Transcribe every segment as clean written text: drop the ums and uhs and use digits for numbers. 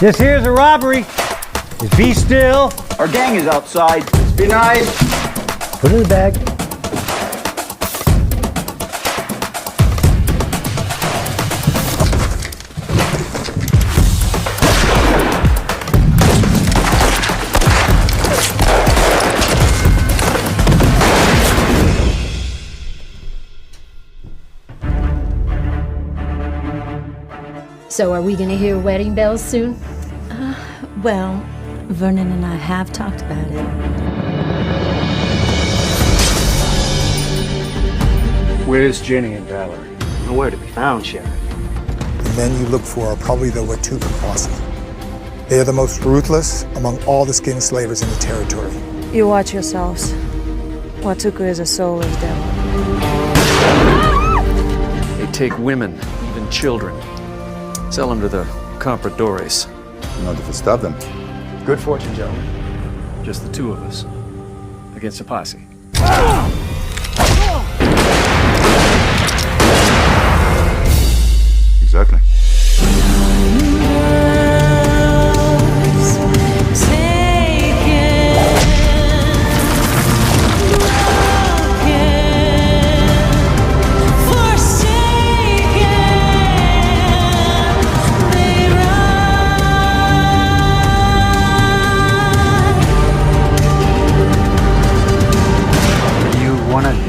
This here's a robbery. Just be still. Our gang is outside. Be nice. Put it in the bag. So are we gonna hear wedding bells soon? Well, Vernon and I have talked about it. Where's Jenny and Valerie? Nowhere to be found, Sheriff. The men you look for are probably the Rothrock Posse. They are the most ruthless among all the skin slavers in the territory. You watch yourselves. Rothrock is a soulless devil. They take women, even children, sell them to the compradores. Not if we stop them. Good fortune, gentlemen. Just the two of us against a posse. Exactly.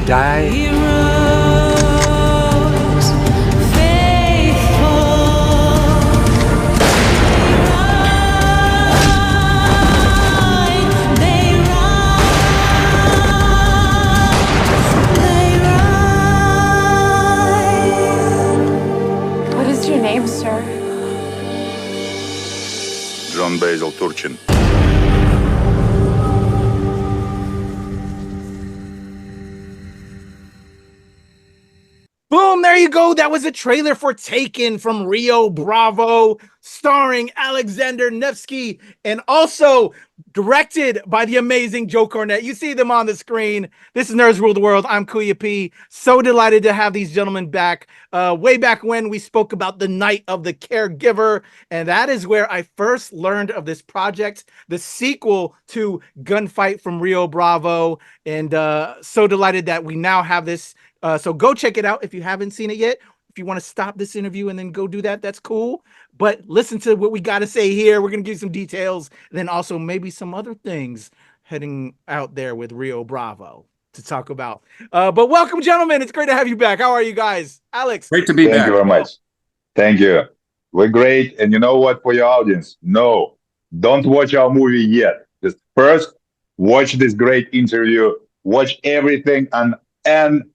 Die. What is your name, sir? John Basil Turchin. Boom, there you go. That was a trailer for Taken from Rio Bravo, starring Alexander Nevsky, and also directed by the amazing Joe Cornet. You see them on the screen. This is Nerds Rule the World. I'm Kuya P. So delighted to have these gentlemen back. Way back when we spoke about the Night of the Caregiver, and that is where I first learned of this project, the sequel to Gunfight from Rio Bravo, and so delighted that we now have this. So go check it out if you haven't seen it yet. If you want to stop this interview and then go do that, that's cool. But listen to what we got to say here. We're going to give you some details, and then also maybe some other things heading out there with Rio Bravo to talk about. But welcome, gentlemen. It's great to have you back. How are you guys? Alex? Great to be back. Thank you very much. Thank you. We're great. And you know what, for your audience? No, don't watch our movie yet. Just first, watch this great interview. Watch everything on NRW.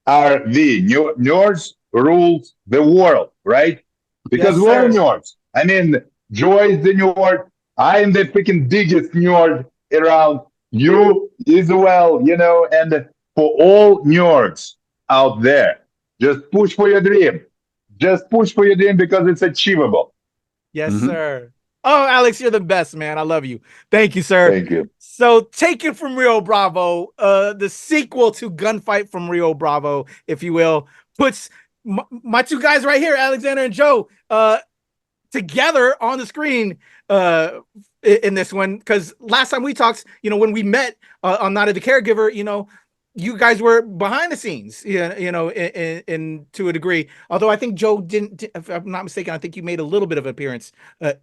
Nerds rules the world, right? Because Yes, we're sir. nerds. I mean, Joy is the nerd. I am the freaking biggest nerd around. You as well, you know, and for all nerds out there, just push for your dream. Just push for your dream because it's achievable. Yes, sir. Oh, Alex, you're the best, man. I love you. Thank you, sir. Thank you. So, Taken from Rio Bravo, the sequel to Gunfight from Rio Bravo, if you will, puts my two guys right here, Alexander and Joe, together on the screen in this one. Because last time we talked, you know, when we met on Night of the Caregiver, you know, you guys were behind the scenes, you know, in to a degree. Although I think Joe didn't, if I'm not mistaken, I think you made a little bit of appearance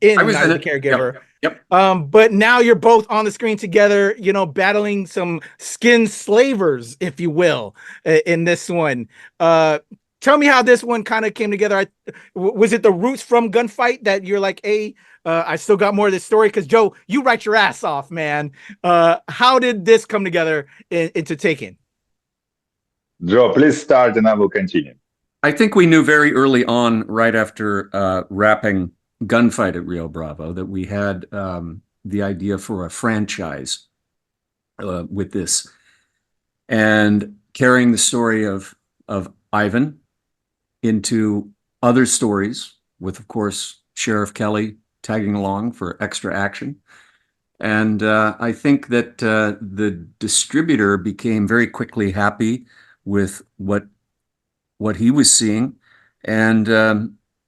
in Night of the Caregiver. Yep. But now you're both on the screen together, you know, battling some skin slavers, if you will, in this one. Tell me how this one kind of came together. Was it the roots from Gunfight that you're like, hey, I still got more of this story? Because Joe, you write your ass off, man. How did this come together into Taken? Joe, please start and I will continue. I think we knew very early on, right after wrapping Gunfight at Rio Bravo, that we had the idea for a franchise with this, and carrying the story of Ivan into other stories with, of course, Sheriff Kelly tagging along for extra action. And I think that the distributor became very quickly happy with what he was seeing, and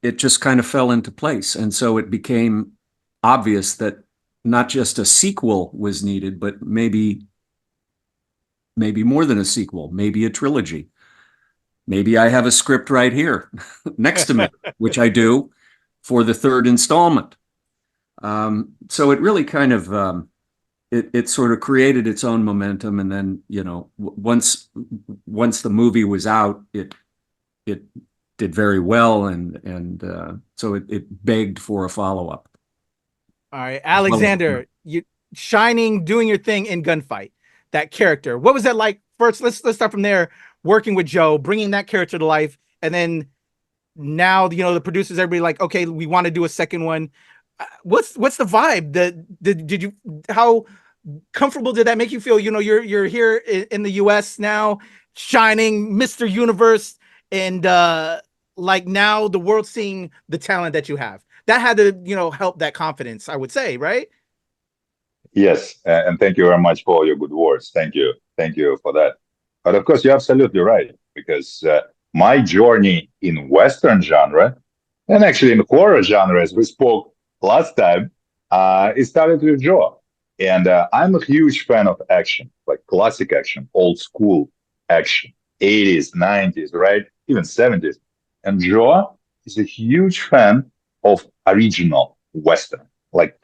it just kind of fell into place. And so it became obvious that not just a sequel was needed, but maybe more than a sequel, maybe a trilogy. Maybe I have a script right here next to me, which I do, for the third installment. So it really kind of it sort of created its own momentum, and then, you know, once the movie was out, it did very well, and so it begged for a follow-up. All right, Alexander, you shining, doing your thing in Gunfight. That character, what was that like? First, let's start from there. Working with Joe, bringing that character to life, and then now, you know, the producers, everybody like, okay, we want to do a second one. What's the vibe? Did you, how comfortable did that make you feel? You know, you're here in the US now, shining, Mr. Universe, and like now the world's seeing the talent that you have. That had to, you know, help that confidence, I would say, right? Yes, and thank you very much for all your good words. Thank you for that. But of course, you're absolutely right, because my journey in Western genre, and actually in horror genre, as we spoke last time, it started with Joe. And I'm a huge fan of action, like classic action, old school action, 80s, 90s, right? Even 70s. And Joe is a huge fan of original Western, like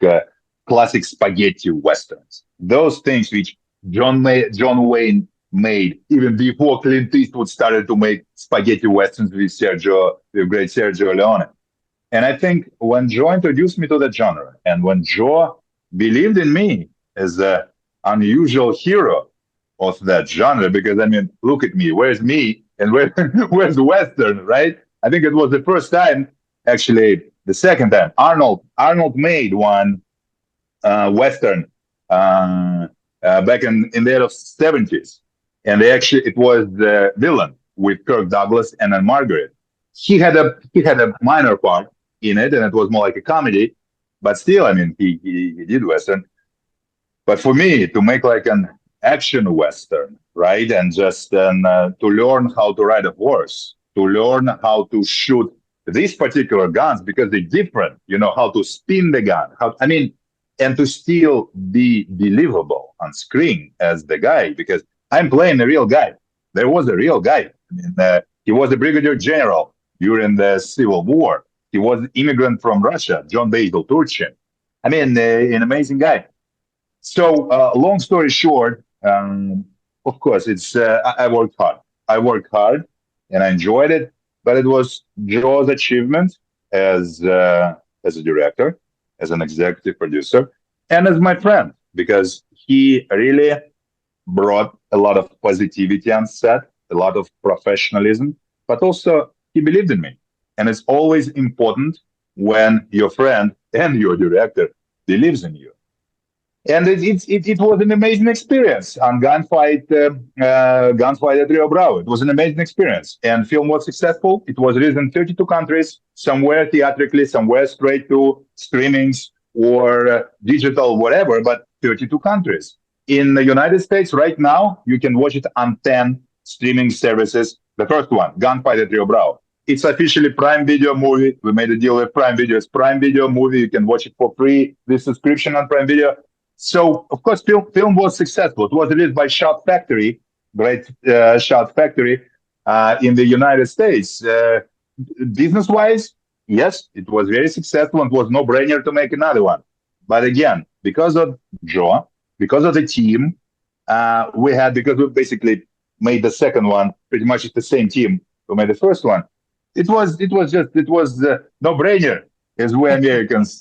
classic spaghetti Westerns. Those things which John Wayne made even before Clint Eastwood started to make spaghetti Westerns with great Sergio Leone. And I think when Joe introduced me to the genre, and when Joe believed in me as an unusual hero of that genre, because I mean, look at me, where's me and where's Western, right? I think it was the first time, actually the second time, Arnold made one Western back in the early 70s. And it was the villain with Kirk Douglas and then Margaret. He had a minor part in it, and it was more like a comedy, but still, I mean, he did Western. But for me, to make like an action Western, right, and just to learn how to ride a horse, to learn how to shoot these particular guns, because they're different, you know, how to spin the gun, and to still be believable on screen as the guy, because I'm playing a real guy. There was a real guy. I mean, he was a brigadier general during the Civil War. He was an immigrant from Russia, John Basil Turchin. I mean, an amazing guy. So, long story short, of course, it's I worked hard. And I enjoyed it. But it was Joe's achievement as a director, as an executive producer, and as my friend, because he really brought a lot of positivity on set, a lot of professionalism, but also he believed in me. And it's always important when your friend and your director believes in you. And it was an amazing experience on Gunfight at Rio Bravo. It was an amazing experience. And film was successful. It was released in 32 countries, somewhere theatrically, somewhere straight to streamings or digital, whatever, but 32 countries. In the United States right now, you can watch it on 10 streaming services. The first one, Gunfight at Rio Bravo. It's officially Prime Video movie. We made a deal with Prime Video. It's Prime Video movie. You can watch it for free, the subscription on Prime Video. So, of course, film was successful. It was released by Shout Factory, great Shout Factory in the United States. Business-wise, yes, it was very successful and was no-brainer to make another one. But again, because of Joe, because of the team because we basically made the second one pretty much with the same team who made the first one. It was no-brainer, as we Americans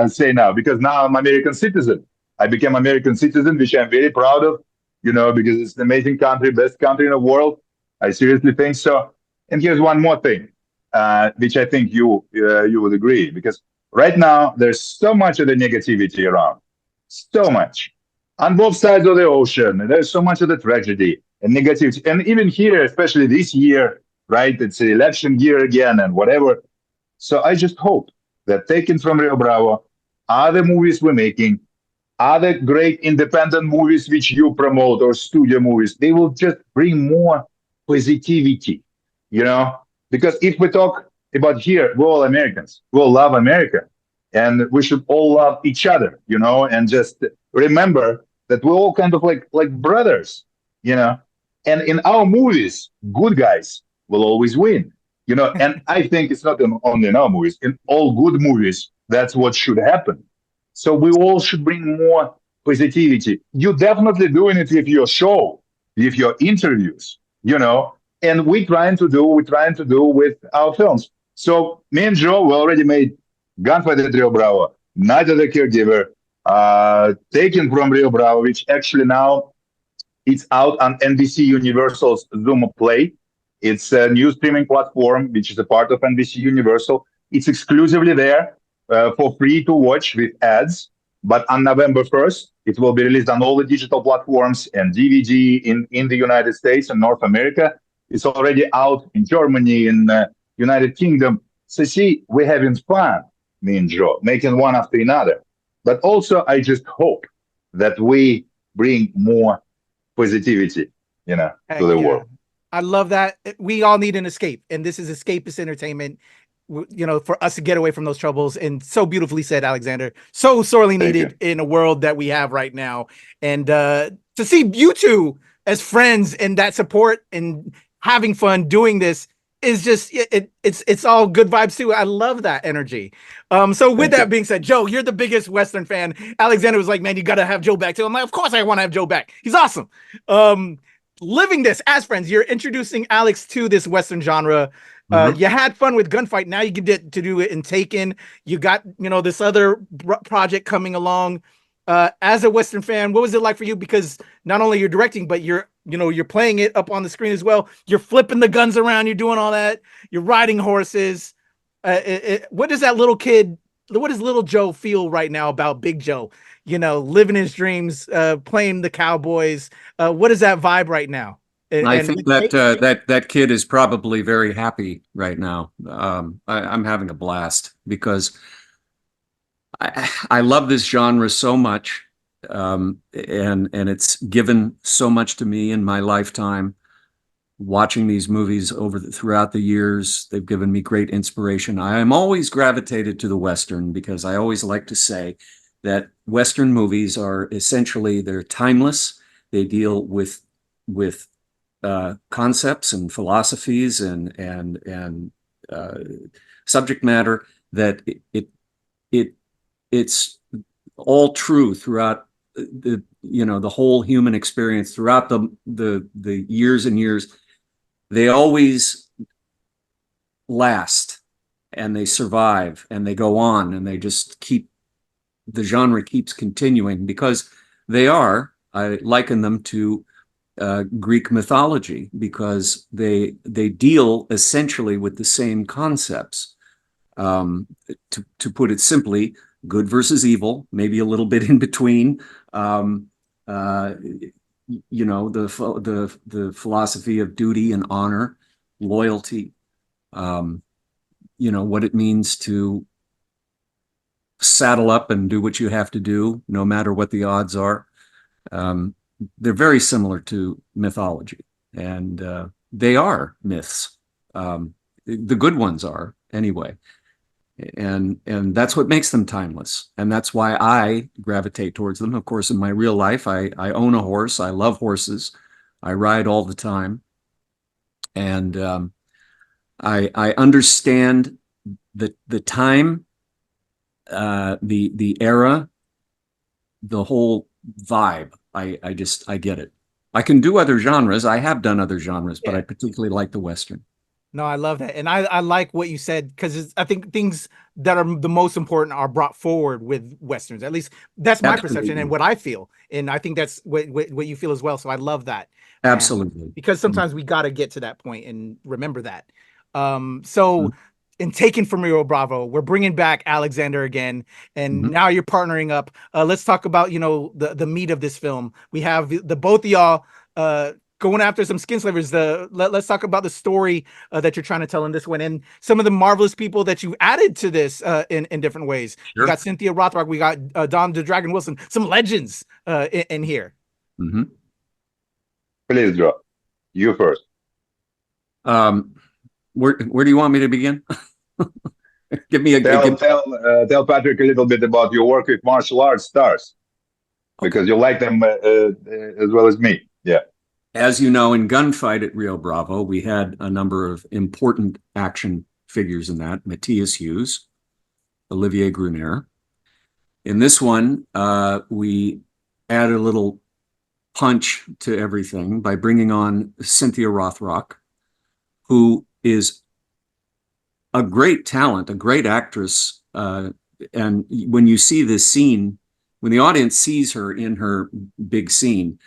say now, because now I'm American citizen. I became American citizen, which I'm very proud of, you know, because it's an amazing country, best country in the world. I seriously think so. And here's one more thing, which I think you would agree, because right now there's so much of the negativity around, so much on both sides of the ocean. There's so much of the tragedy and negativity, and even here, especially this year, right? It's the election year again, and whatever. So I just hope that taken from Rio Bravo, other movies we're making, other great independent movies which you promote or studio movies, they will just bring more positivity, you know? Because if we talk about here, we're all Americans. We all love America. and we should all love each other, and just remember that we're all kind of like brothers, and in our movies, good guys will always win, and I think it's not only in our movies, in all good movies, that's what should happen. So we all should bring more positivity. You're definitely doing it with your show, with your interviews, and we're trying to do with our films. So me and Joe, we already made Gunfight at Rio Bravo, Night of the Caregiver, Taken from Rio Bravo, which actually now it's out on NBC Universal's Zoom Play. It's a new streaming platform, which is a part of NBC Universal. It's exclusively there for free to watch with ads. But on November 1st, it will be released on all the digital platforms and DVD in the United States and North America. It's already out in Germany, in United Kingdom. So see, we're having fun, me and Joe, making one after another. But also, I just hope that we bring more positivity, to the world. I love that. We all need an escape, and this is escapist entertainment, for us to get away from those troubles. And so beautifully said, Alexander. So sorely needed in a world that we have right now. And to see you two as friends and that support and having fun doing this is just it's all good vibes too. I love that energy. So with that being said, Joe, you're the biggest Western fan. Alexander was like, man, you gotta have Joe back too. I'm like, of course I want to have Joe back. He's awesome. Living this as friends, you're introducing Alex to this Western genre. You had fun with Gunfight. Now you get to do it in Taken. You got, this other project coming along. As a Western fan, what was it like for you? Because not only you're directing, but you're playing it up on the screen as well. You're flipping the guns around. You're doing all that. You're riding horses. What does little Joe feel right now about Big Joe? Living his dreams, playing the Cowboys. What is that vibe right now? I think that kid is probably very happy right now. I'm having a blast because I love this genre so much, and it's given so much to me in my lifetime. Watching these movies throughout the years, they've given me great inspiration. I am always gravitated to the Western because I always like to say that Western movies are essentially, they're timeless. They deal with concepts and philosophies and subject matter that it's all true throughout the whole human experience throughout the years and years. They always last and they survive and they go on and they just the genre keeps continuing because I liken them to Greek mythology because they deal essentially with the same concepts. To put it simply, good versus evil, maybe a little bit in between. The philosophy of duty and honor, loyalty. What it means to saddle up and do what you have to do, no matter what the odds are. They're very similar to mythology, and they are myths. The good ones are, anyway. And that's what makes them timeless. And that's why I gravitate towards them. Of course, in my real life, I own a horse. I love horses. I ride all the time. And I understand the time, the era, the whole vibe. I get it. I can do other genres. I have done other genres, but I particularly like the Western. No, I love that. And I like what you said, because I think things that are the most important are brought forward with Westerns. At least that's my perception and what I feel. And I think that's what you feel as well. So I love that. Absolutely. Because sometimes we got to get to that point and remember that. In Taken from Rio Bravo, we're bringing back Alexander again. And now you're partnering up. Let's talk about, the meat of this film. We have the both of y'all going after some skin slavers. Let's talk about the story that you're trying to tell in this one, and some of the marvelous people that you added to this in different ways. Sure. We got Cynthia Rothrock, we got Don the Dragon Wilson, some legends in here. Please, Joe, you first. Where do you want me to begin? Give me a tell Patrick a little bit about your work with martial arts stars, because you like them as well as me. Yeah. As you know, in Gunfight at Rio Bravo, we had a number of important action figures in that. Matthias Hues, Olivier Gruner. In this one, we add a little punch to everything by bringing on Cynthia Rothrock, who is a great talent, a great actress. And when you see this scene, when the audience sees her in her big scene,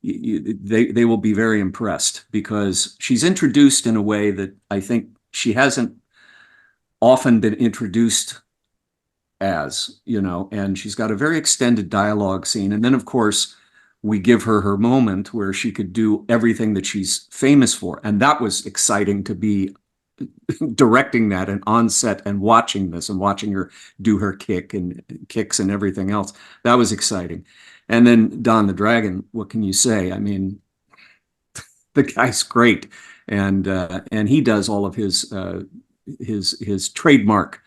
they will be very impressed, because she's introduced in a way that I think she hasn't often been introduced as, and she's got a very extended dialogue scene. And then, of course, we give her her moment where she could do everything that she's famous for. And that was exciting, to be directing that and on set and watching this and watching her do her kicks and everything else. That was exciting. And then Don the Dragon, what can you say? I mean, the guy's great, and he does all of his trademark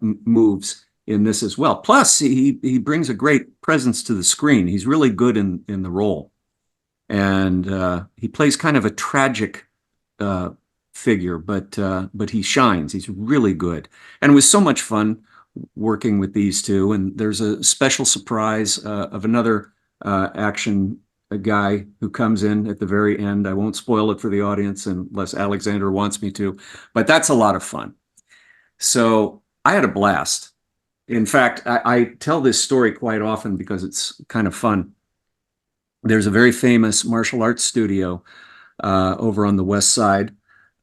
moves in this as well. Plus, he brings a great presence to the screen. He's really good in the role, and he plays kind of a tragic figure, but he shines. He's really good, and it was so much fun working with these two. And there's a special surprise of another action guy who comes in at the very end. I won't spoil it for the audience unless Alexander wants me to, but that's a lot of fun. So I had a blast. In fact, I tell this story quite often because it's kind of fun. There's a very famous martial arts studio over on the West Side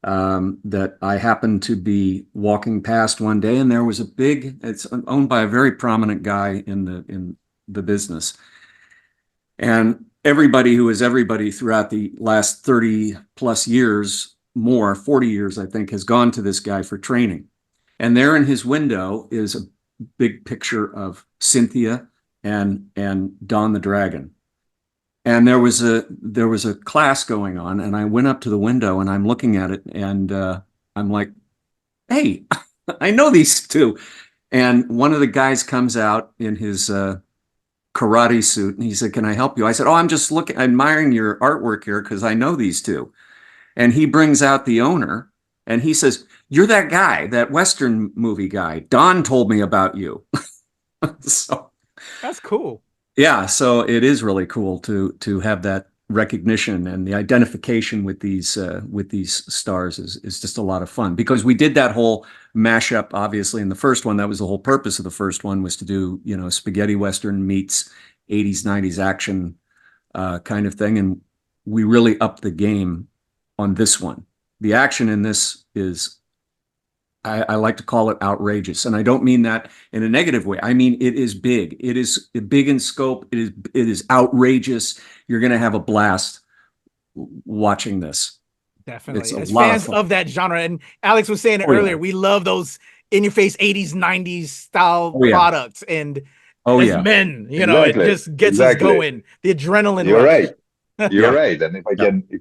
that I happened to be walking past one day, and there was it's owned by a very prominent guy in the business. And everybody who is everybody throughout the last 30 plus years, 40 years, I think, has gone to this guy for training. And there in his window is a big picture of Cynthia and Don the Dragon. And there was a class going on, and I went up to the window and I'm looking at it, and I'm like, hey, I know these two. And one of the guys comes out in his karate suit, and he said, can I help you? I said, oh, I'm just admiring your artwork here because I know these two. And he brings out the owner, and he says, you're that guy, that Western movie guy. Don told me about you. So that's cool. Yeah, so it is really cool to have that recognition, and the identification with these stars is just a lot of fun, because we did that whole mashup. Obviously, in the first one, that was the whole purpose of the first one, was to do spaghetti Western meets 80s 90s action kind of thing, and we really upped the game on this one. The action in this is, I like to call it outrageous, and I don't mean that in a negative way. I mean, it is big. It is big in scope. It is outrageous. You're going to have a blast watching this. Definitely. As fans of that genre, and Alex was saying it earlier, we love those in-your-face 80s, 90s style products, and as men, it just gets us going. The adrenaline. You're right. You're right. And if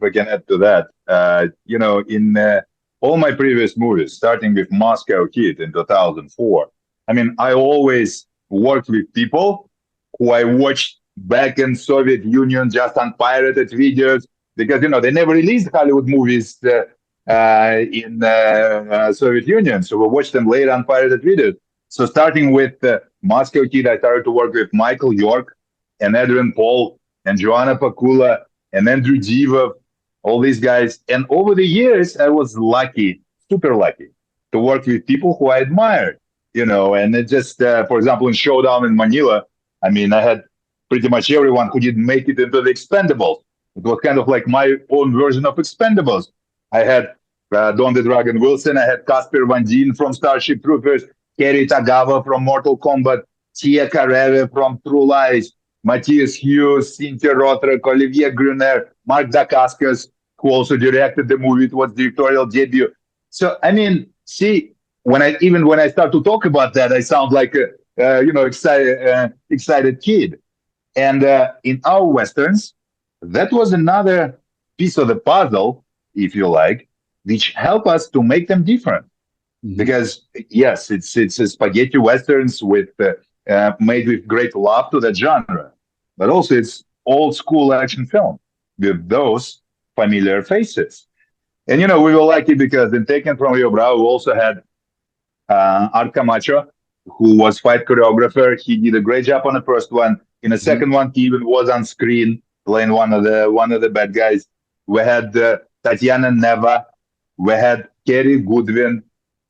I can add to that, in all my previous movies, starting with Moscow Kid in 2004, I mean, I always worked with people who I watched back in Soviet Union, just on pirated videos, because, they never released Hollywood movies in Soviet Union. So we watched them later on pirated videos. So starting with Moscow Kid, I started to work with Michael York and Adrian Paul and Joanna Pakula and Andrew Diva, all these guys. And over the years, I was lucky, super lucky, to work with people who I admired, and it just, for example, in Showdown in Manila, I mean, I had pretty much everyone who didn't make it into the Expendables. It was kind of like my own version of Expendables. I had Don the Dragon Wilson, I had Casper Van Dien from Starship Troopers, Kerry Tagawa from Mortal Kombat, Tia Kareve from True Lies, Matthias Hues, Cynthia Rothrock, Olivier Gruner, Mark Dacascos, who also directed the movie. It was directorial debut. So, I mean, see, when I start to talk about that, I sound like a excited kid. And in our Westerns, that was another piece of the puzzle, if you like, which helped us to make them different. because yes, it's a spaghetti westerns with made with great love to that genre, but also it's old school action film with those familiar faces. And we were lucky because in Taken from Rio Bravo, we also had Art Camacho, who was fight choreographer. He did a great job on the first one. In the second one, he even was on screen playing one of the bad guys. We had Tatiana Neva. We had Kerry Goodwin.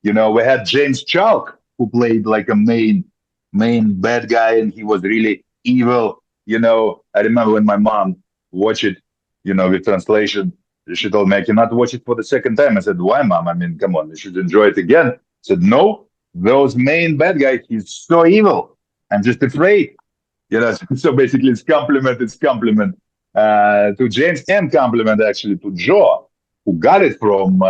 We had James Chalk, who played like a main bad guy, and he was really evil. I remember when my mom watched it, with translation, she told me I cannot watch it for the second time. I said, why, Mom? I mean, come on, you should enjoy it again. I said, no, those main bad guys, he's so evil. I'm just afraid. So basically it's compliment to James and compliment actually to Joe, who got it from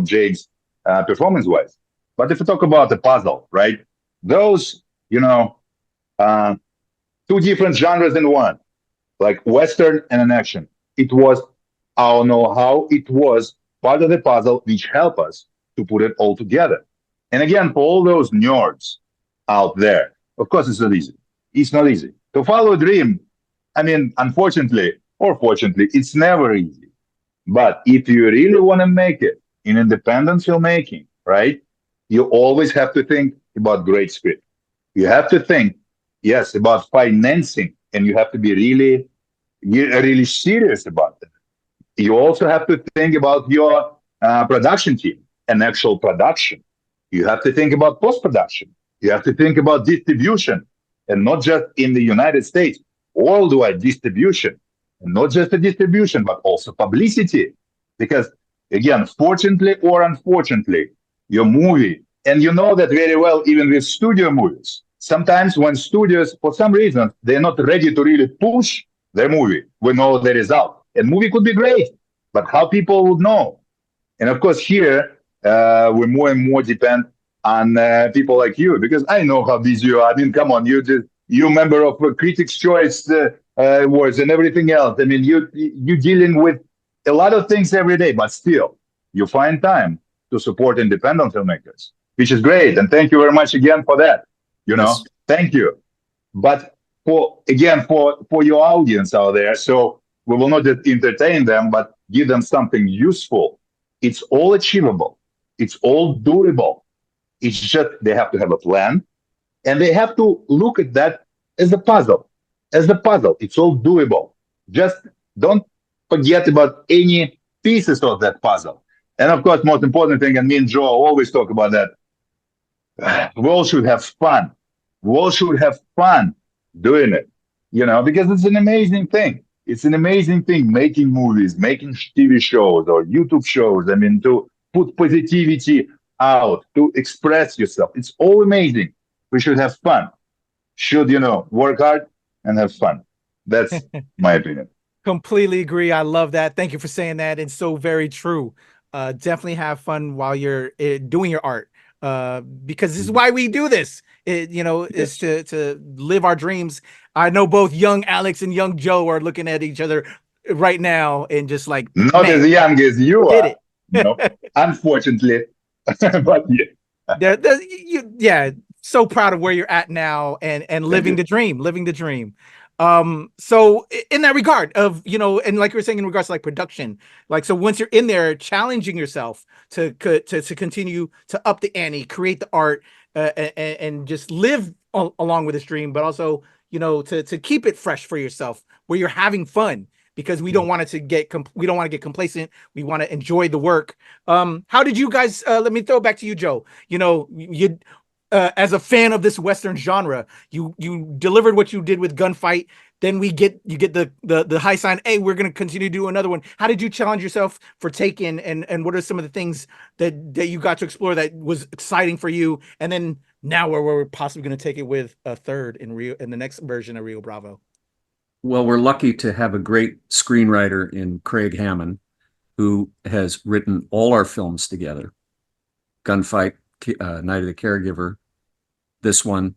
James performance-wise. But if we talk about the puzzle, right? Those, two different genres in one, like Western and an action. It was our know-how. It was part of the puzzle which helped us to put it all together. And again, for all those nerds out there, of course, it's not easy. It's not easy. To follow a dream, I mean, unfortunately or fortunately, it's never easy. But if you really want to make it in independent filmmaking, right, you always have to think about great script. You have to think, yes, about financing, and you have to be really serious about that. You also have to think about your production team and actual production. You have to think about post-production. You have to think about distribution, and not just in the United States, worldwide distribution, and not just the distribution, but also publicity. Because again, fortunately or unfortunately, your movie, and you know that very well, even with studio movies, sometimes when studios, for some reason, they're not ready to really push their movie, we know the result. And movie could be great, but how people would know? And of course, here, we more and more depend on people like you, because I know how busy you are. I mean, come on, you member of Critics' Choice Awards and everything else. I mean, you're dealing with a lot of things every day, but still, you find time to support independent filmmakers, which is great. And thank you very much again for that. Yes. Thank you. But for your audience out there, so we will not just entertain them, but give them something useful. It's all achievable. It's all doable. It's just they have to have a plan, and they have to look at that as a puzzle. It's all doable. Just don't forget about any pieces of that puzzle. And of course, most important thing, and me and Joe always talk about that, we all should have fun. We all should have fun doing it, because it's an amazing thing. It's an amazing thing making movies, making TV shows or YouTube shows. I mean, to put positivity out, to express yourself. It's all amazing. We should have fun. Should, work hard and have fun. That's my opinion. Completely agree. I love that. Thank you for saying that. It's so very true. Definitely have fun while you're doing your art, because this is why we do this. Is to live our dreams. I know both young Alex and young Joe are looking at each other right now and just like, not as young as you did are. it. Unfortunately, but yeah. So proud of where you're at now and living the dream. So in that regard of, and like you were saying in regards to like production, like, so once you're in there challenging yourself to continue to up the ante, create the art, and just live along with this dream, but also, to keep it fresh for yourself where you're having fun, because we don't want it to get complacent. We want to enjoy the work. How did you guys, let me throw it back to you, Joe. You as a fan of this Western genre, you delivered what you did with Gunfight. Then you get the high sign, hey, we're going to continue to do another one. How did you challenge yourself for Taken, and what are some of the things that you got to explore that was exciting for you? And then now where we're possibly going to take it with a third in the next version of Rio Bravo. Well, we're lucky to have a great screenwriter in Craig Hammond, who has written all our films together. Gunfight, Night of the Caregiver, this one,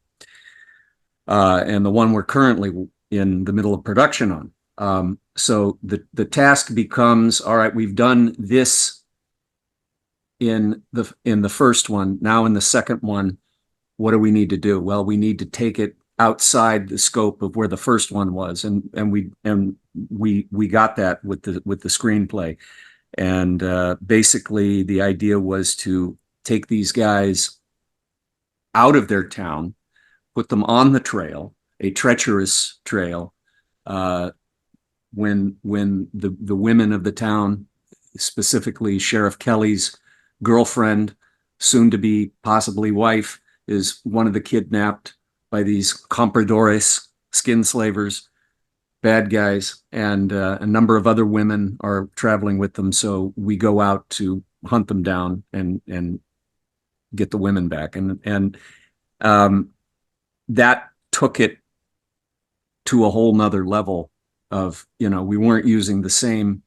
and the one we're currently in the middle of production on. So the task becomes, all right, we've done this in the first one. Now in the second one, what do we need to do? Well, we need to take it outside the scope of where the first one was, and we got that with the screenplay. And basically the idea was to take these guys out of their town, put them on the trail, a treacherous trail, when the women of the town, specifically Sheriff Kelly's girlfriend, soon to be possibly wife, is one of the kidnapped by these compradores, skin slavers, bad guys, and a number of other women are traveling with them. So we go out to hunt them down and get the women back. And that took it to a whole nother level of, we weren't using the same,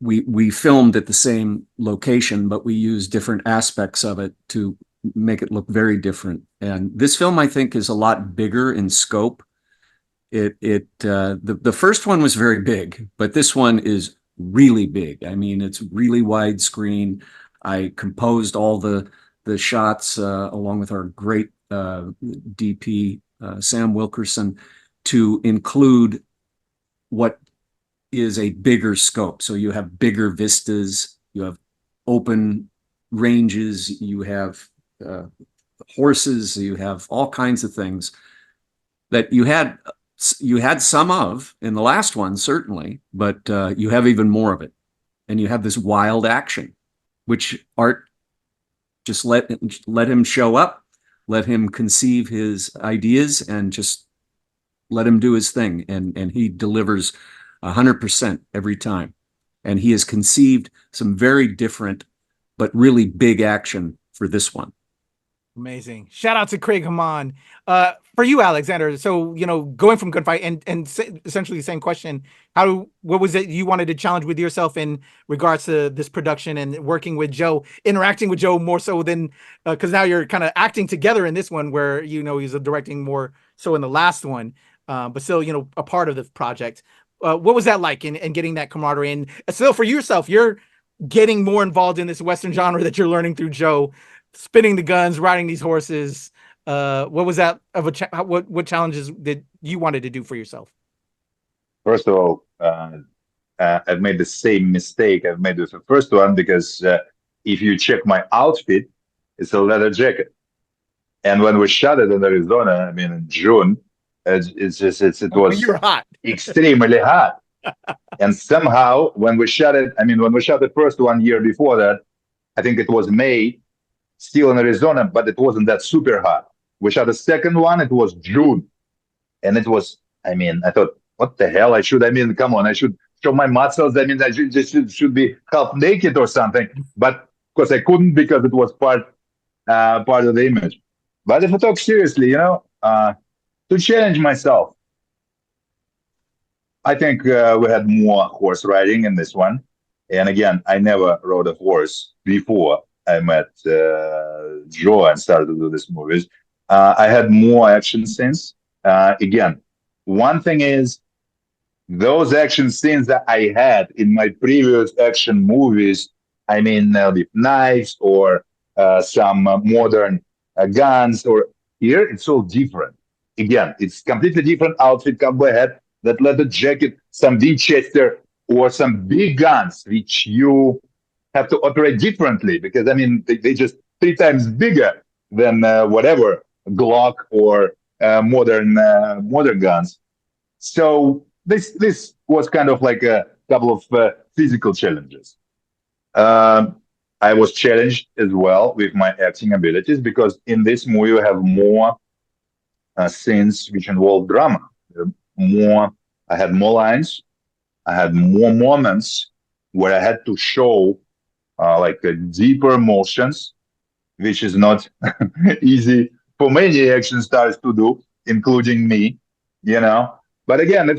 we filmed at the same location, but we used different aspects of it to make it look very different. And this film, I think, is a lot bigger in scope. The first one was very big, but this one is really big. I mean, it's really widescreen. I composed all the shots along with our great DP, Sam Wilkerson, to include what is a bigger scope. So you have bigger vistas, you have open ranges, you have horses, you have all kinds of things that you had some of in the last one, certainly, but you have even more of it. And you have this wild action, which Art just let him show up, let him conceive his ideas, and just let him do his thing. And he delivers 100% every time. And he has conceived some very different, but really big action for this one. Amazing. Shout out to Craig Haman. For you, Alexander, so, going from gunfight and essentially the same question, what was it you wanted to challenge with yourself in regards to this production and working with Joe, interacting with Joe more so than, because now you're kind of acting together in this one where, he's directing more so in the last one, but still, a part of the project. What was that like in getting that camaraderie? And still for yourself, you're getting more involved in this Western genre that you're learning through Joe, spinning the guns, riding these horses. What was that of what challenges did you wanted to do for yourself? First of all, I've made the same mistake I've made with the first one, because if you check my outfit, it's a leather jacket. And when we shot it in Arizona, in June, it was you're hot. extremely hot. And somehow when we shot it, when we shot the first one year before that, I think it was May, still in Arizona, but it wasn't that super hot. We shot the second one, it was June. And it was, I thought, what the hell? Come on, I should show my muscles. I should be half naked or something. But of course I couldn't, because it was part of the image. But if I talk seriously, to challenge myself, I think we had more horse riding in this one. And again, I never rode a horse before I met Joe and started to do these movies. I had more action scenes. Again, one thing is, those action scenes that I had in my previous action movies, with knives or some modern guns, or here it's all different. Again, it's completely different outfit, cowboy hat, that leather jacket, some Winchester, or some big guns, which you have to operate differently, because they just 3 times bigger than whatever Glock or modern guns. So this was kind of like a couple of physical challenges. I was challenged as well with my acting abilities, because in this movie we have more scenes which involve drama. I had more lines, I had more moments where I had to show deeper emotions, which is not easy for many action stars to do, including me, But again,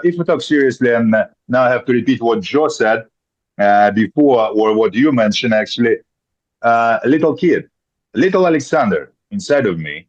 if we talk seriously, and now I have to repeat what Joe said before, or what you mentioned actually, a little kid, little Alexander inside of me,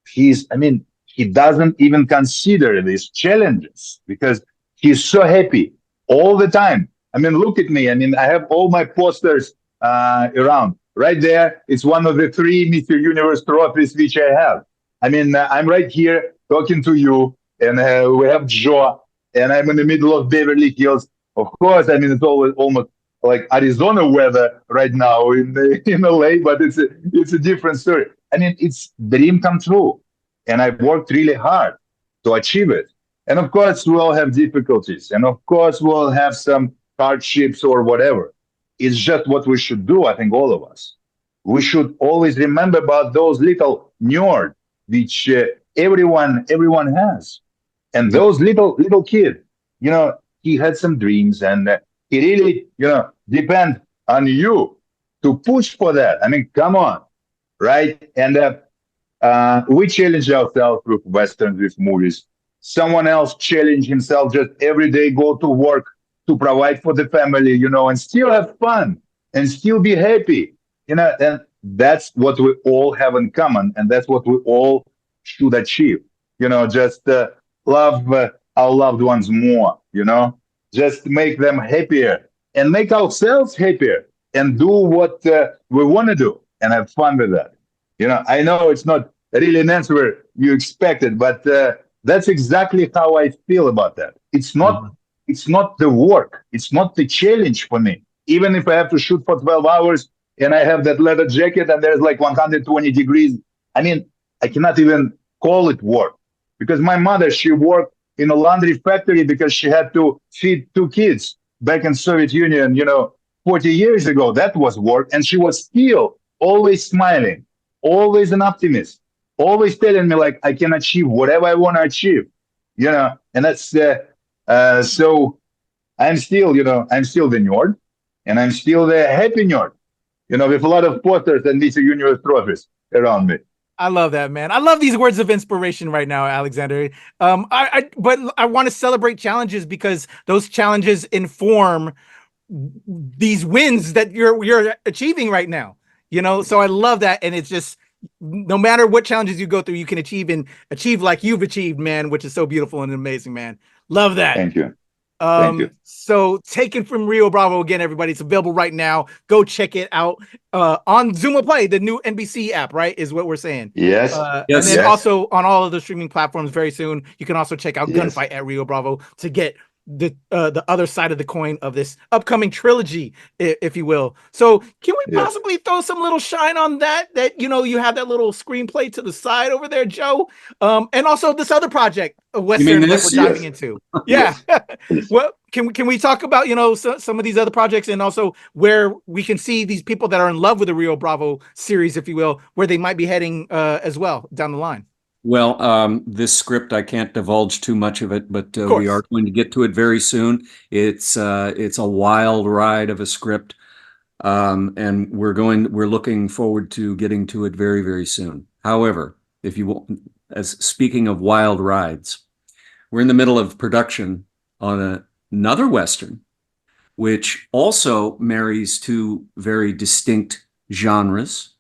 he doesn't even consider these challenges, because he's so happy all the time. I mean, look at me. I mean, I have all my posters around. Right there, it's one of the 3 Mr. Universe trophies which I have. I mean, I'm right here talking to you, and we have Joe, and I'm in the middle of Beverly Hills. Of course, I mean, it's almost like Arizona weather right now in LA, but it's a different story. I mean, it's dream come true, and I've worked really hard to achieve it. And of course, we'll have difficulties, and of course, we'll have some hardships or whatever. It's just what we should do, I think, all of us. We should always remember about those little nerds, which everyone has. And those little kid, you know, he had some dreams, and he really, you know, depend on you to push for that. I mean, come on, right? And we challenge ourselves with Westerns, with movies. Someone else challenge himself just every day, go to work, to provide for the family, you know, and still have fun and still be happy, you know, and that's what we all have in common, and that's what we all should achieve, you know, just love our loved ones more, you know, just make them happier and make ourselves happier and do what we want to do and have fun with that. You know, I know it's not really an answer you expected, but that's exactly how I feel about that. It's not the work. It's not the challenge for me. Even if I have to shoot for 12 hours and I have that leather jacket and there's like 120 degrees, I mean, I cannot even call it work. Because my mother, she worked in a laundry factory because she had to feed 2 kids back in Soviet Union, you know, 40 years ago. That was work. And she was still always smiling, always an optimist, always telling me like I can achieve whatever I want to achieve, you know, and that's so I'm still the nerd, and I'm still the happy nerd, you know, with a lot of posters and Mr. Universe trophies around me. I love that, man. I love these words of inspiration right now, Alexander. But I want to celebrate challenges because those challenges inform these wins that you're achieving right now. You know, so I love that, and it's just no matter what challenges you go through, you can achieve like you've achieved, man, which is so beautiful and amazing, man. Love that. Thank you. Thank you. So Taken from Rio Bravo again, everybody. It's available right now. Go check it out on Zuma Play, the new NBC app, right? Is what we're saying. Yes. Yes. And then also on all of the streaming platforms very soon. You can also check out Gunfight at Rio Bravo to get the other side of the coin of this upcoming trilogy, if you will. So can we possibly throw some little shine on that you know, you have that little screenplay to the side over there, Joe, and also this other project, a Western that we're diving into. Well, can we talk about, you know, some of these other projects, and also where we can see these people that are in love with the Rio Bravo series, if you will, where they might be heading as well down the line? Well, this script, I can't divulge too much of it, but we are going to get to it very soon. It's a wild ride of a script, and we're looking forward to getting to it very, very soon. However, if you want, speaking of wild rides, we're in the middle of production on another Western, which also marries 2 very distinct genres.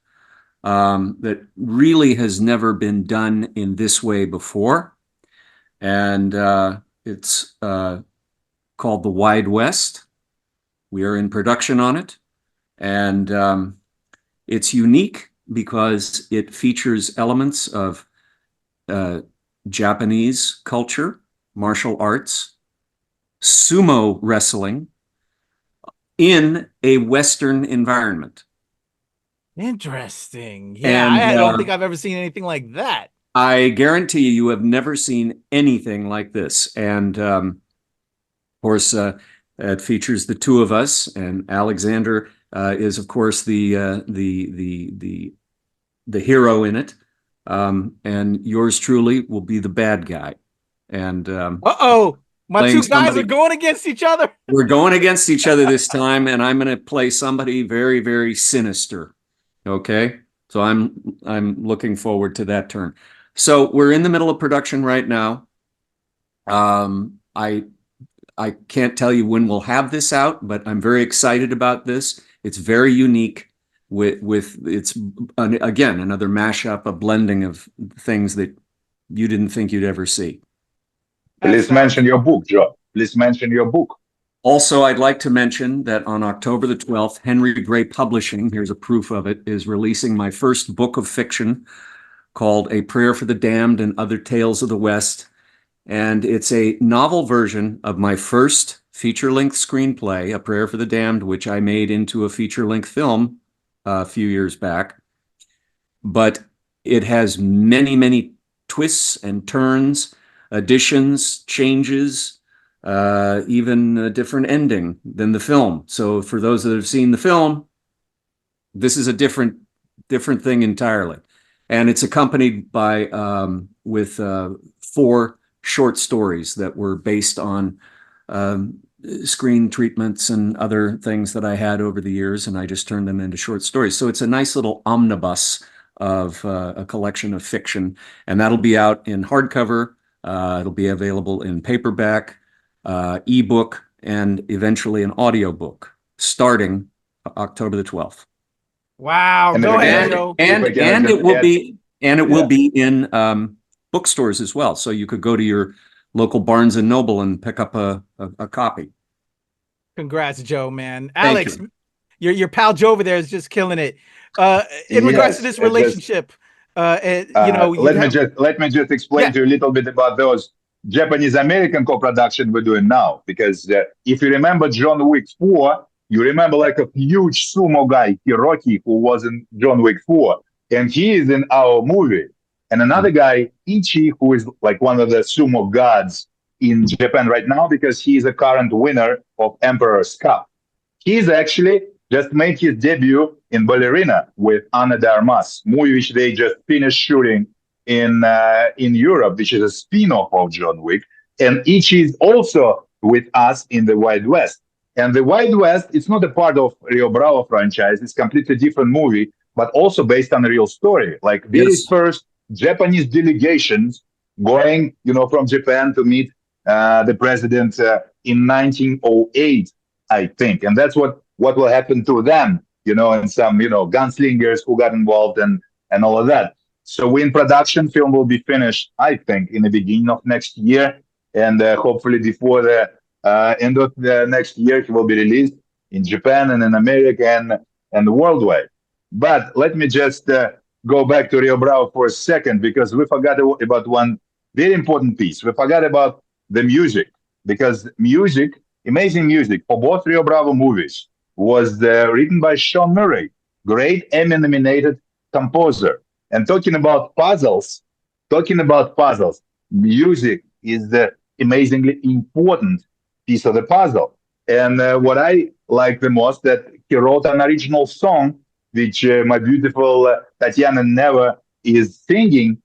That really has never been done in this way before. And it's called The Wide West. We are in production on it. And it's unique because it features elements of Japanese culture, martial arts, sumo wrestling in a Western environment. Interesting. Yeah, and, I don't think I've ever seen anything like that. I guarantee you have never seen anything like this. And of course, it features the 2 of us, and Alexander is, of course, the hero in it. And yours truly will be the bad guy. And my 2 guys are going against each other. We're going against each other this time, and I'm going to play somebody very, very sinister. Okay, so I'm looking forward to that turn. So we're in the middle of production right now. I can't tell you when we'll have this out, but I'm very excited about this. It's very unique. With it's again another mashup, a blending of things that you didn't think you'd ever see. Please mention your book, Joe. Please mention your book. Also, I'd like to mention that on October the 12th, Henry Gray Publishing, here's a proof of it, is releasing my first book of fiction called A Prayer for the Damned and Other Tales of the West. And it's a novel version of my first feature-length screenplay, A Prayer for the Damned, which I made into a feature-length film a few years back. But it has many, many twists and turns, additions, changes, even a different ending than the film. So for those that have seen the film, this is a different thing entirely. And it's accompanied by with 4 short stories that were based on screen treatments and other things that I had over the years, and I just turned them into short stories. So it's a nice little omnibus of a collection of fiction, and that'll be out in hardcover. It'll be available in paperback, ebook, and eventually an audiobook starting October the 12th. Wow. And Go then ahead, again- Joe. And it will be in bookstores as well. So you could go to your local Barnes and Noble and pick up a copy. Congrats, Joe, man. Thank Alex, you. your pal Joe over there is just killing it. In regards to this Yes, it just- relationship, you know, you let have- me just explain to you a little bit about those Japanese-American co-production we're doing now. Because if you remember John Wick 4, you remember like a huge sumo guy, Hiroki, who was in John Wick 4, and he is in our movie. And another guy, Ichi, who is like one of the sumo gods in Japan right now because he is a current winner of Emperor's Cup. He's actually just made his debut in Ballerina with Ana de Armas, movie which they just finished shooting in Europe, which is a spin-off of John Wick. And Ichi is also with us in the Wild West. And the Wild West, it's not a part of Rio Bravo franchise. It's completely different movie, but also based on a real story. Like very first Japanese delegations going, from Japan to meet the president in 1908, I think. And that's what will happen to them, and some, gunslingers who got involved and all of that. So we're in production. Film will be finished, I think, in the beginning of next year. And hopefully before the end of the next year, it will be released in Japan and in America and worldwide. But let me just go back to Rio Bravo for a second, because we forgot about one very important piece. We forgot about the music, because music, amazing music for both Rio Bravo movies was written by Sean Murray, great Emmy-nominated composer. And talking about puzzles, music is the amazingly important piece of the puzzle. And what I like the most, that he wrote an original song, which my beautiful Tatiana Neva is singing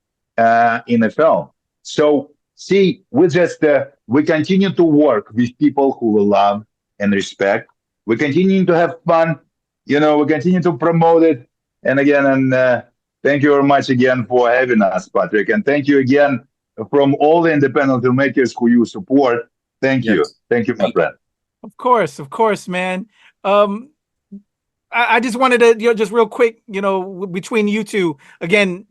in a film. So, see, we continue to work with people who we love and respect. We continue to have fun, we continue to promote it. And again, thank you very much again for having us, Patrick. And thank you again from all the independent filmmakers who you support. Thank you. Thank you, my friend. Of course, man. I just wanted to, just real quick, between you two, again,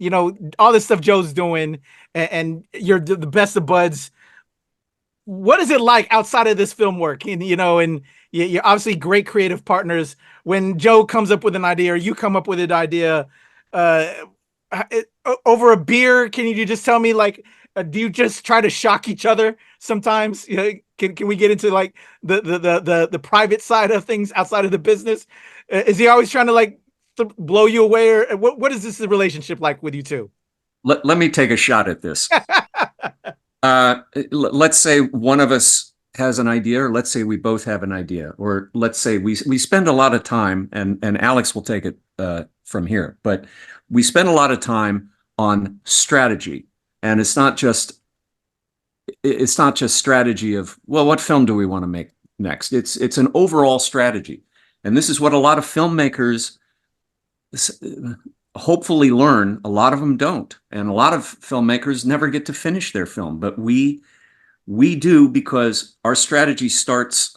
all this stuff Joe's doing, and you're the best of buds. What is it like outside of this film work? And, and you're obviously great creative partners. When Joe comes up with an idea or you come up with an idea over a beer, can you just tell me, like, do you just try to shock each other sometimes? Can we get into like the private side of things outside of the business? Is he always trying to blow you away, or what is this relationship like with you two? Let me take a shot at this. Let's say one of us has an idea, or let's say we both have an idea, or let's say we spend a lot of time, and Alex will take it from here, but we spend a lot of time on strategy. And it's not just strategy of, well, what film do we want to make next? It's an overall strategy. And this is what a lot of filmmakers hopefully learn. A lot of them don't. And a lot of filmmakers never get to finish their film. But we do, because our strategy starts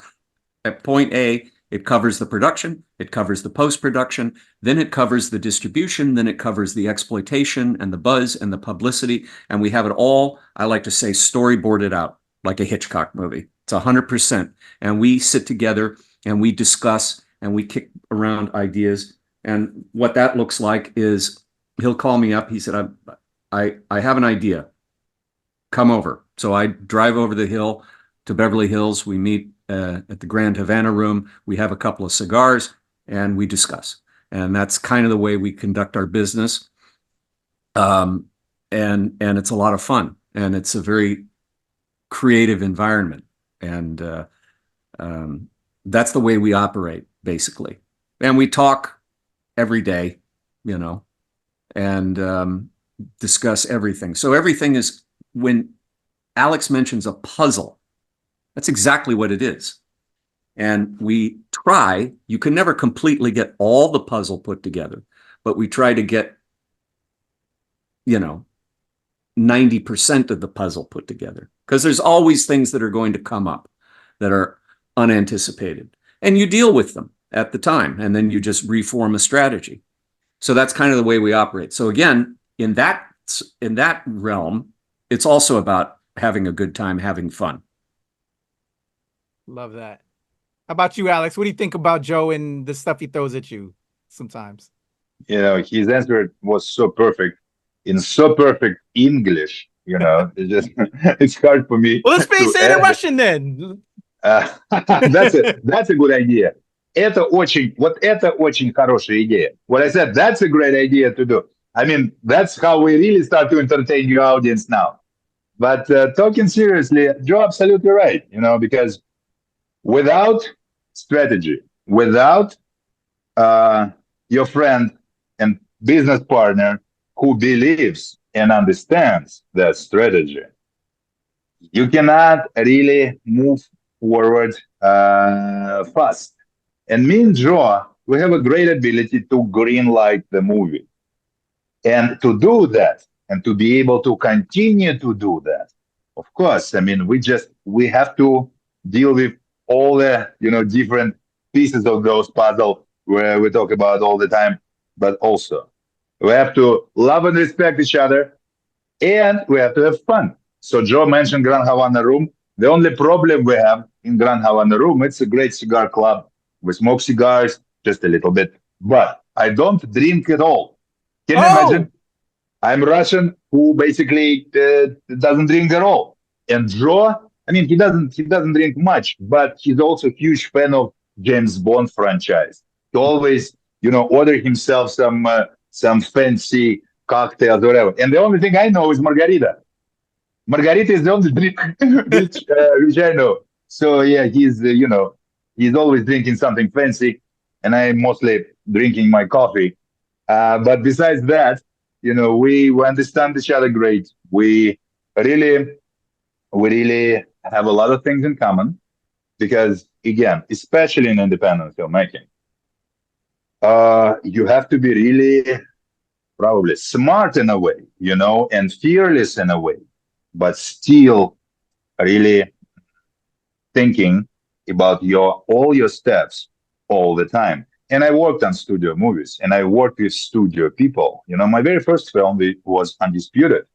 at point A. It covers the production, it covers the post-production, then it covers the distribution, then it covers the exploitation and the buzz and the publicity. And we have it all, I like to say, storyboarded out like a Hitchcock movie. It's 100%. And we sit together and we discuss and we kick around ideas. And what that looks like is he'll call me up. He said, I have an idea. Come over. So I drive over the hill to Beverly Hills. We meet at the Grand Havana room. We have a couple of cigars and we discuss. And that's kind of the way we conduct our business. And it's a lot of fun. And it's a very creative environment. And that's the way we operate, basically. And we talk every day, you know, and discuss everything. So everything is, when Alex mentions a puzzle, that's exactly what it is. And we try, you can never completely get all the puzzle put together, but we try to get, you know, 90% of the puzzle put together, because there's always things that are going to come up that are unanticipated, and you deal with them at the time, and then you just reform a strategy. So that's kind of the way we operate. So again, in that realm, it's also about having a good time, having fun. Love that. How about you, Alex? What do you think about Joe and the stuff he throws at you sometimes? You know, his answer was so perfect, in so perfect English, you know, it's just, it's hard for me. Well, let's face it in Russian then. That's a good idea. Это очень хорошая идея. What I said, that's a great idea to do. I mean, that's how we really start to entertain your audience now. But talking seriously, Joe, absolutely right, you know, because without strategy, without your friend and business partner who believes and understands that strategy, you cannot really move forward fast. And me and Joe, we have a great ability to green light the movie. And to do that, and to be able to continue to do that, of course, I mean, we have to deal with all the, you know, different pieces of those puzzle where we talk about all the time, but also we have to love and respect each other, and we have to have fun. So Joe mentioned Grand Havana Room. The only problem we have in Grand Havana Room, it's a great cigar club. We smoke cigars just a little bit, but I don't drink at all. Can you imagine? I'm Russian who basically doesn't drink at all. And Joe, I mean, he doesn't drink much, but he's also a huge fan of James Bond franchise. He always, you know, order himself some fancy cocktails, whatever. And the only thing I know is margarita. Margarita is the only drink which I know. So yeah, he's you know, he's always drinking something fancy, and I'm mostly drinking my coffee. But besides that, you know, we understand each other great. We really have a lot of things in common, because again, especially in independent filmmaking, you have to be really probably smart in a way, you know, and fearless in a way, but still really thinking about all your steps all the time. And I worked on studio movies, and I worked with studio people. You know, my very first film was Undisputed,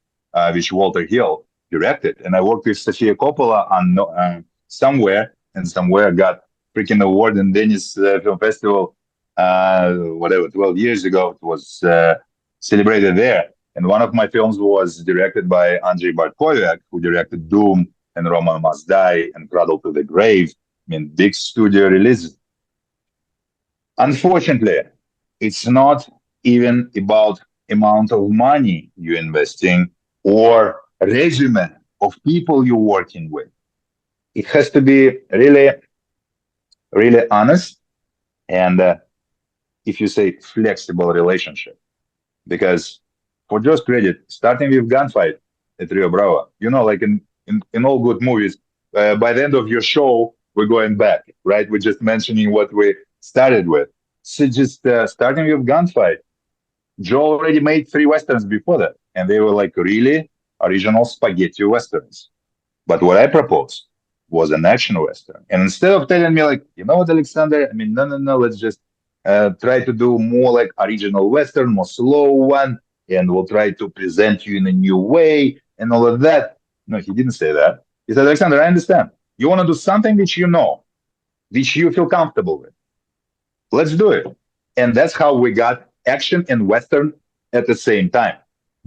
which Walter Hill directed. And I worked with Sofia Coppola on Somewhere, and Somewhere got freaking award in Venice Film Festival, 12 years ago. It was celebrated there. And one of my films was directed by Andrei Bartkoviak, who directed Doom and Roman Must Die and Cradle to the Grave. I mean, big studio releases. Unfortunately, it's not even about amount of money you're investing or resume of people you're working with. It has to be really, really honest, and if you say flexible relationship. Because for just credit, starting with gunfight at Rio Bravo, you know, like in all good movies, by the end of your show, we're going back, right? We're just mentioning what we started with. So just starting with gunfight, Joe already made 3 westerns before that, and they were like really original spaghetti westerns. But what I proposed was an action western. And instead of telling me like, you know what, Alexander, I mean, no, let's just try to do more like original western, more slow one, and we'll try to present you in a new way and all of that. No, he didn't say that. He said, Alexander, I understand. You want to do something which you know, which you feel comfortable with. Let's do it. And that's how we got action and Western at the same time.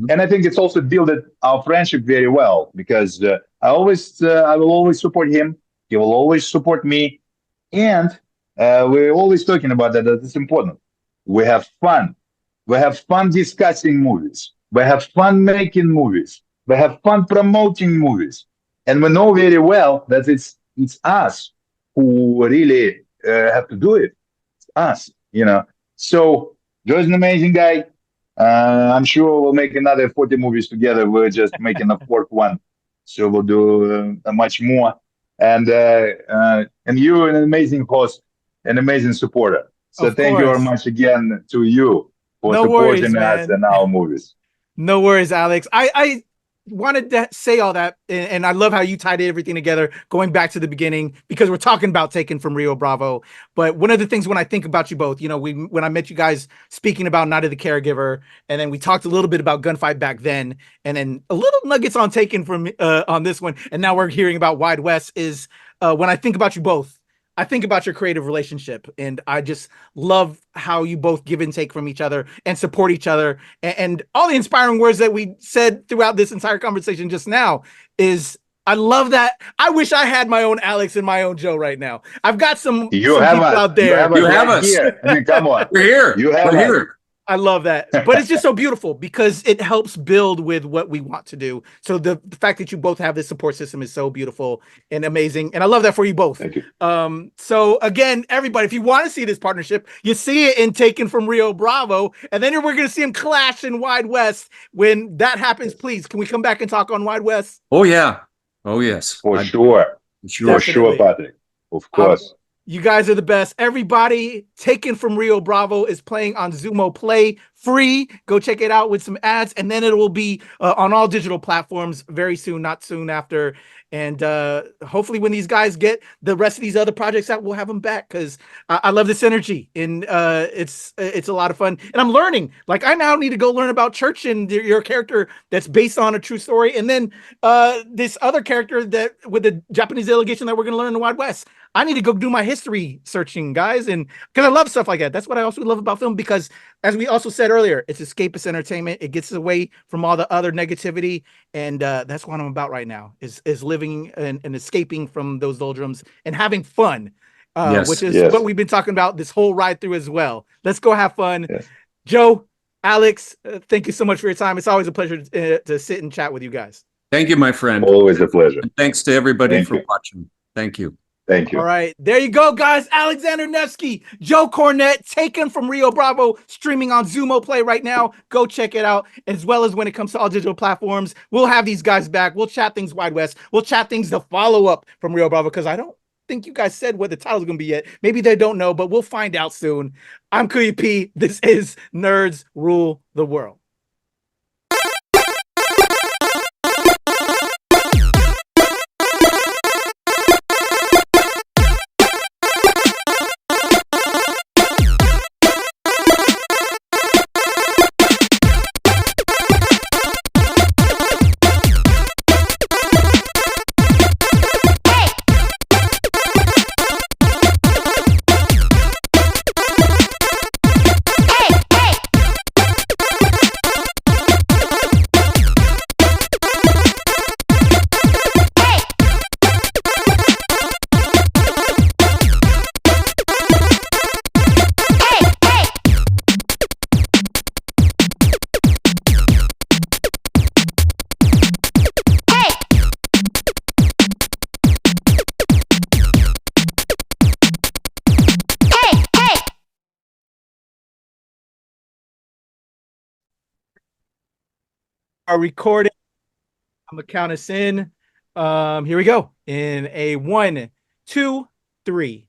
And I think it's also built our friendship very well because I will always support him. He will always support me. And we're always talking about that. It's important. We have fun. We have fun discussing movies. We have fun making movies. We have fun promoting movies. And we know very well that it's us who really have to do it. It's us, you know. So Joe's an amazing guy. I'm sure we'll make another 40 movies together. We're just making a fourth one. So we'll do much more. And you're an amazing host, an amazing supporter. So thank you very much again to you for supporting us and our movies. No worries, Alex. I wanted to say all that, and I love how you tied everything together, going back to the beginning, because we're talking about Taken from Rio Bravo. But one of the things when I think about you both, you know, when I met you guys speaking about Night of the Caregiver, and then we talked a little bit about Gunfight back then, and then a little nuggets on Taken from on this one, and now we're hearing about Wide West, is when I think about you both, I think about your creative relationship, and I just love how you both give and take from each other and support each other. And all the inspiring words that we said throughout this entire conversation just now is, I love that. I wish I had my own Alex and my own Joe right now. I've got some people out there. You have us here. I mean, come on. We're here. We're here. I love that. But it's just so beautiful because it helps build with what we want to do. So the fact that you both have this support system is so beautiful and amazing. And I love that for you both. Thank you. So again, everybody, if you want to see this partnership, you see it in Taken from Rio Bravo. And then we're going to see them clash in Wide West. When that happens, please, can we come back and talk on Wide West? Oh, yeah. Oh, yes. For sure. For sure, Patrick. Of course. You guys are the best. Everybody, Taken from Rio Bravo is playing on Zumo Play free. Go check it out with some ads, and then it will be on all digital platforms very soon, not soon after. And hopefully when these guys get the rest of these other projects out, we'll have them back, because I love this energy, and it's a lot of fun. And I'm learning. Like, I now need to go learn about Turchin, your character that's based on a true story, and then this other character that with the Japanese delegation that we're going to learn in the Wild West. I need to go do my history searching, guys, and because I love stuff like that. That's what I also love about film, because as we also said earlier, it's escapist entertainment. It gets away from all the other negativity, and that's what I'm about right now, is living and escaping from those doldrums and having fun, which is what we've been talking about this whole ride through as well. Let's go have fun. Yes. Joe, Alex, thank you so much for your time. It's always a pleasure to sit and chat with you guys. Thank you, my friend. Always a pleasure. And thanks to everybody for watching. Thank you. Thank you. All right. There you go, guys. Alexander Nevsky, Joe Cornet, Taken from Rio Bravo, streaming on Zumo Play right now. Go check it out. As well as when it comes to all digital platforms, we'll have these guys back. We'll chat things Wide West. We'll chat things the follow-up from Rio Bravo, because I don't think you guys said what the title's going to be yet. Maybe they don't know, but we'll find out soon. I'm Kuya P. This is Nerds Rule the World. Are recording. I'm gonna count us in. Here we go. In a 1, 2, 3.